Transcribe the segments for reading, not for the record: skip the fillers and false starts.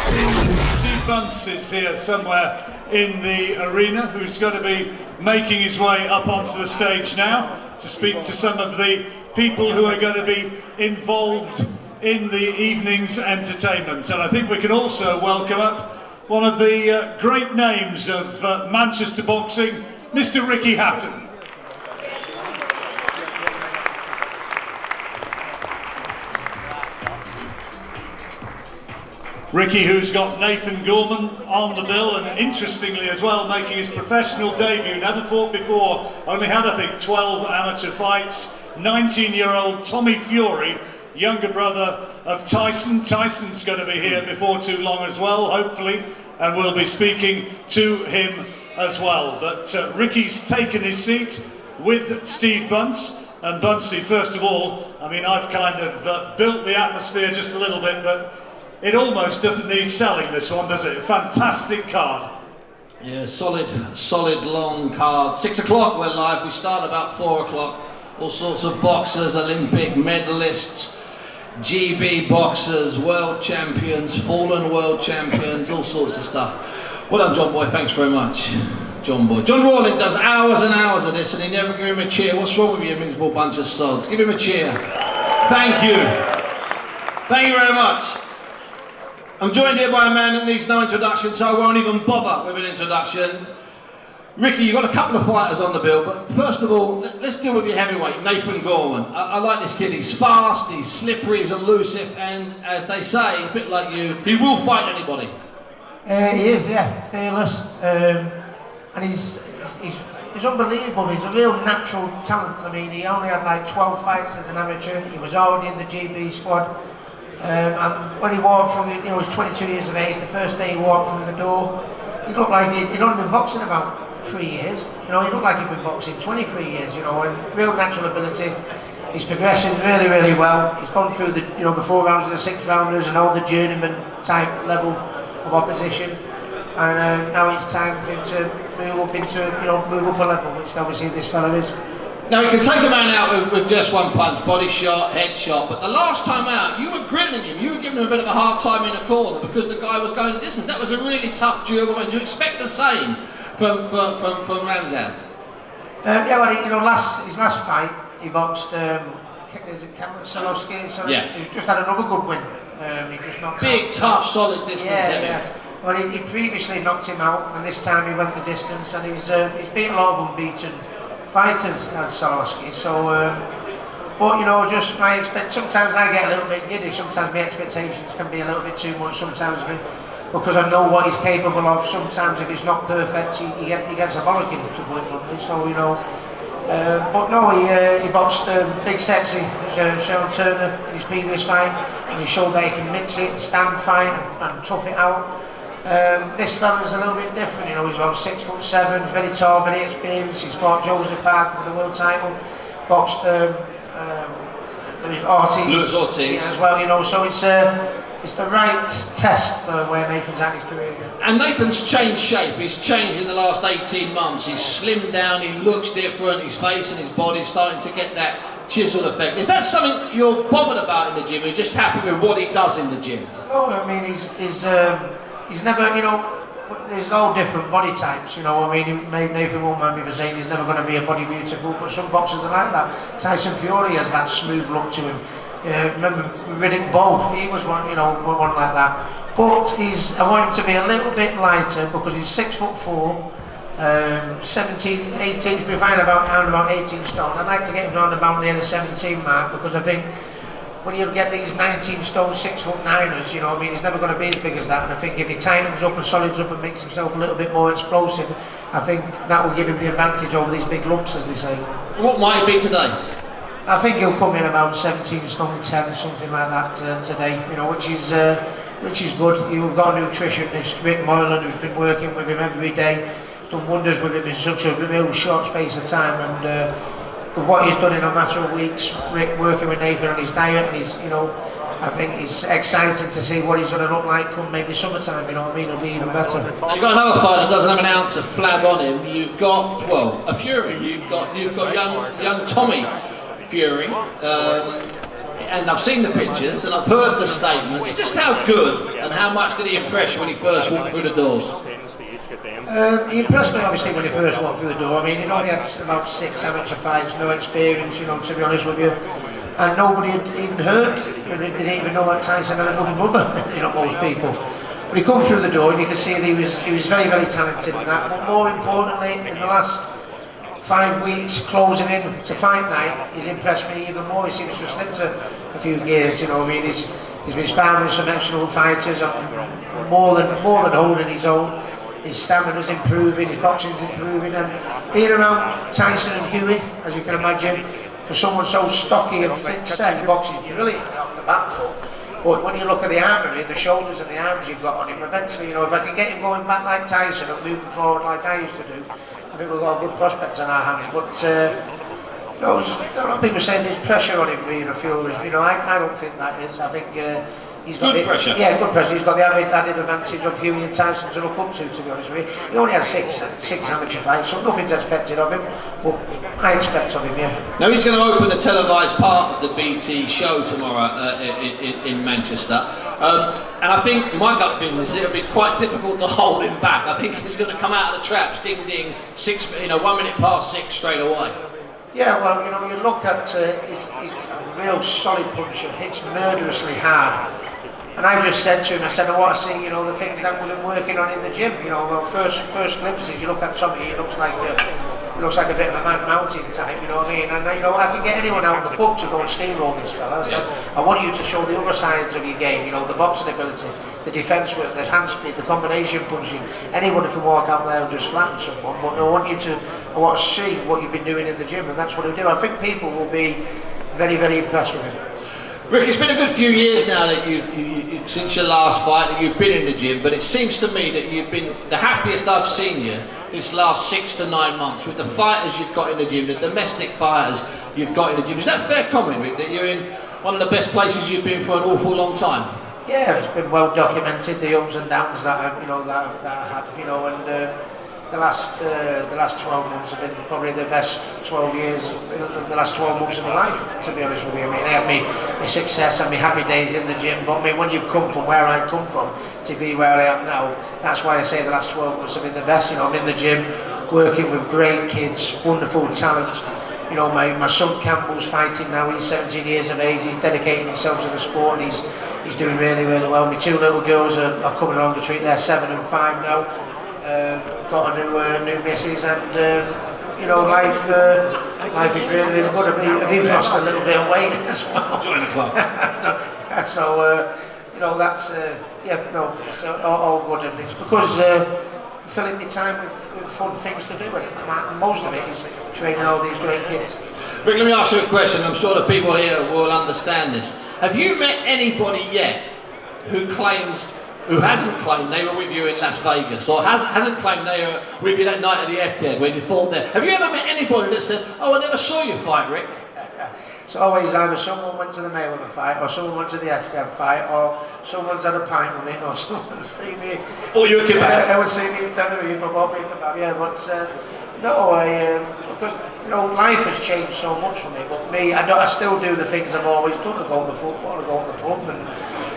Steve Bunce is here somewhere in the arena, who's going to be making his way up onto the stage now to speak to some of the people who are going to be involved in the evening's entertainment. And I think we can also welcome up one of the great names of Manchester boxing, Mr. Ricky Hatton. Ricky, who's got Nathan Gorman on the bill, and interestingly as well, making his professional debut. Never fought before, only had I think 12 amateur fights. 19-year-old Tommy Fury, younger brother of Tyson. Tyson's going to be here before too long as well, hopefully, and we'll be speaking to him as well. But Ricky's taken his seat with Steve Bunce. And Buncey, first of all, I mean, I've kind of built the atmosphere just a little bit, but it almost doesn't need selling, this one, does it? Fantastic card. Yeah, solid long card. 6 o'clock we're live. We start about 4 o'clock. All sorts of boxers, Olympic medalists, GB boxers, world champions, fallen world champions, all sorts of stuff. Well done, John Boy. Thanks very much, John Boy. John Rawling does hours and hours of this, and he never gave him a cheer. What's wrong with you, miserable bunch of sods? Give him a cheer. Thank you. Thank you very much. I'm joined here by a man that needs no introduction, so I won't even bother with an introduction. Ricky, you've got a couple of fighters on the bill, but first of all, let's deal with your heavyweight, Nathan Gorman. I like this kid. He's fast, he's slippery, he's elusive, and as they say, a bit like you, he will fight anybody. He is, yeah, fearless, and he's unbelievable. He's a real natural talent. I mean, he only had like 12 fights as an amateur. He was already in the GB squad. And when he walked through, he was 22 years of age. The first day he walked through the door, he looked like he'd only been boxing about 3 years. You know, he looked like he'd been boxing 23 years. You know, and real natural ability. He's progressing really, really well. He's gone through the, the 4 rounds, the 6 rounders, and all the journeyman type level of opposition. And now it's time for him to move up into, move up a level, which obviously this fellow is. Now he can take a man out with just one punch, body shot, head shot, but the last time out, you were grilling him, you were giving him a bit of a hard time in the corner because the guy was going the distance. That was a really tough, durable man. Do you expect the same from Ramzan? Yeah, well, his last fight, he boxed, is it Solowski? So yeah. He's just had another good win. He just knocked big, out. tough, solid distance. Yeah. Well, he previously knocked him out, and this time he went the distance, and he's beat a lot of unbeaten fighters as Solowski, so but just my sometimes I get a little bit giddy. Sometimes my expectations can be a little bit too much. Sometimes because I know what he's capable of. Sometimes if he's not perfect, he gets a bollocking, to put it bluntly. So but no, he boxed Big Sexy Sean Turner in his previous fight, and he showed that he can mix it, stand fight, and tough it out. This fella's a little bit different, he's about 6'7", very tall, very experienced. He's fought Joseph Parker for the world title, boxed Lewis Ortiz as well, so it's the right test for where Nathan's at his career. And Nathan's changed shape, he's changed in the last 18 months, he's slimmed down, he looks different, his face and his body is starting to get that chisel effect. Is that something you're bothered about in the gym, or you're just happy with what he does in the gym? Oh, I mean, he's never, there's all different body types, Nathan won't mind me for saying he's never going to be a body beautiful, but some boxers are like that. Tyson Fury has that smooth look to him. Remember Riddick Bowe, he was one, one like that. But I want him to be a little bit lighter because he's 6'4", 17, 18, he's been fine around about 18 stone. I'd like to get him around about near the 17 mark, because I think when you get these 19 stone, 6'9"ers, he's never going to be as big as that. And I think if he tightens up and solids up and makes himself a little bit more explosive, I think that will give him the advantage over these big lumps, as they say. What might he be today? I think he'll come in about 17 stone 10, something like that today, which is good. We've got a nutritionist, Rick Moylan, who's been working with him every day, done wonders with him in such a real short space of time, and with what he's done in a matter of weeks, Rick working with Nathan on his diet, and I think it's exciting to see what he's going to look like come maybe summertime, It'll be even better. You've got another fighter that doesn't have an ounce of flab on him. You've got, well, a Fury. You've got young Tommy Fury. and I've seen the pictures and I've heard the statements, just how good and how much did he impress you when he first walked through the doors? He impressed me obviously when he first walked through the door. I mean, he'd only had about 6 amateur fights, no experience, you know, to be honest with you. And nobody had even heard, they didn't even know that Tyson had another brother, you know, most people. But he come through the door and you could see that he was very, very talented in that. But more importantly, in the last 5 weeks closing in to fight night, he's impressed me even more. He seems to have slipped a few gears, you know what I mean? He's been sparring with some excellent fighters, more than holding his own. His stamina's improving, his boxing's improving, and being around Tyson and Huey, as you can imagine, for someone so stocky and thick set, boxing's brilliant off the back foot. But when you look at the armory, the shoulders and the arms you've got on him, eventually, you know, if I can get him going back like Tyson and moving forward like I used to do, I think we've got good prospects on our hands. But you know, a lot of people saying there's pressure on him being a Fury. You know, I don't think that is. I think he's got good pressure. Yeah, good pressure. He's got the added advantage of Huey and Tyson to look up to be honest with you. He only has six amateur fights, so nothing's expected of him. But I expect of him, yeah. Now he's going to open the televised part of the BT show tomorrow in Manchester. And I think my gut feeling is it'll be quite difficult to hold him back. I think he's going to come out of the traps, ding ding, 1 minute past 6 straight away. Yeah, well, you know, you look at he's a real solid puncher, hits murderously hard. And I just said to him, I said, I want to see, you know, the things that we've been working on in the gym. You know, well, first glimpses, you look at Tommy, he looks like a bit of a Man Mountain type, you know what I mean? And, you know, I can get anyone out of the pub to go and steamroll this fella. I said, I want you to show the other sides of your game, you know, the boxing ability, the defence work, the hand speed, the combination punching. Anyone can walk out there and just flatten someone, but I want to see what you've been doing in the gym, and that's what I do. I think people will be very, very impressed with him. Rick, it's been a good few years now that you since your last fight that you've been in the gym, but it seems to me that you've been the happiest I've seen you this last 6 to 9 months with the fighters you've got in the gym, the domestic fighters you've got in the gym. Is that a fair comment, Rick, that you're in one of the best places you've been for an awful long time? Yeah, it's been well documented, the ups and downs that I had, you know, and the last 12 months have been probably the best 12 years, the last 12 months of my life, to be honest with you. I mean, I had my success and my happy days in the gym, but I mean, when you've come from where I come from to be where I am now, that's why I say the last 12 months have been the best. You know, I'm in the gym, working with great kids, wonderful talents. You know, my son Campbell's fighting now, he's 17 years of age, he's dedicating himself to the sport, and he's doing really, really well. My 2 little girls are coming along the treat, they're 7 and 5 now. Got a new missus, and you know, life is really, really good. I've even lost a little bit of weight as well. Join the club. so you know, that's it's all good, and it's because filling my time with fun things to do, and most of it is training all these great kids. Rick, let me ask you a question. I'm sure the people here will understand this. Have you met anybody yet who hasn't claimed they were with you in Las Vegas, or hasn't claimed they were with you that night at the Etihad when you fought there? Have you ever met anybody that said, "Oh, I never saw you fight, Rick"? It's always either someone went to the Mayweather fight, or someone went to the Etihad fight, or someone's had a pint with me, or someone's seen me. Or you a kebab? I would see me in Tenerife for bought me a kebab, yeah, but no, because you know, life has changed so much for me. But me, I still do the things I've always done. I go to the football, I go to the pub, and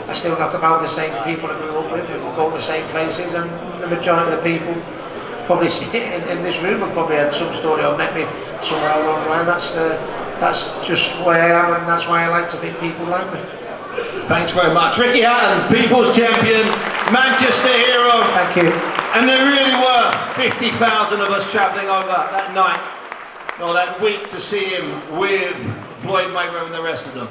I still knock about the same people I grew up with, and go to the same places. And the majority of the people probably in this room have probably had some story or met me somewhere along the line. That's just the way I am, and that's why I like to think people like me. Thanks very much. Ricky Hatton, People's Champion, Manchester hero. Thank you. And there really were 50,000 of us travelling over that night, or that week, to see him with Floyd Mayweather and the rest of them.